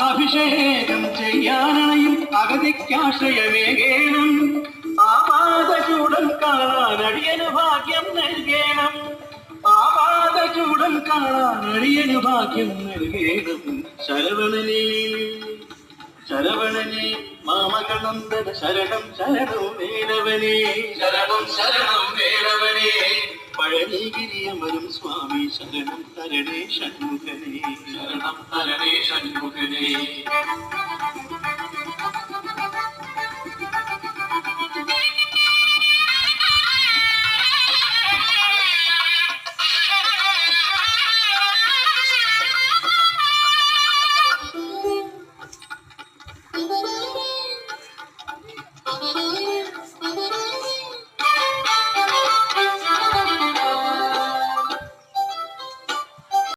അഭിഷേകം ചെയ്യാനണയും അഗതിക്കാശ്രയമേകേണം ആപാദചൂടം കാണാൻ അടിയനു ഭാഗ്യം നൽകേണം ആപാദചൂടം കാണാൻ അടിയനു ഭാഗ്യം നൽകേണം ശരവണനേ ശരവണനേ മാമകനന്ദന ശരണം ശരണം വേലവനേ ശരണം ശരണം വേലവനേ പഴനിഗിരിയമരും സ്വാമി ശരണം തരണേ ഷൺമുഖനേ ശരണം തരണേ ഷൺമുഖനേ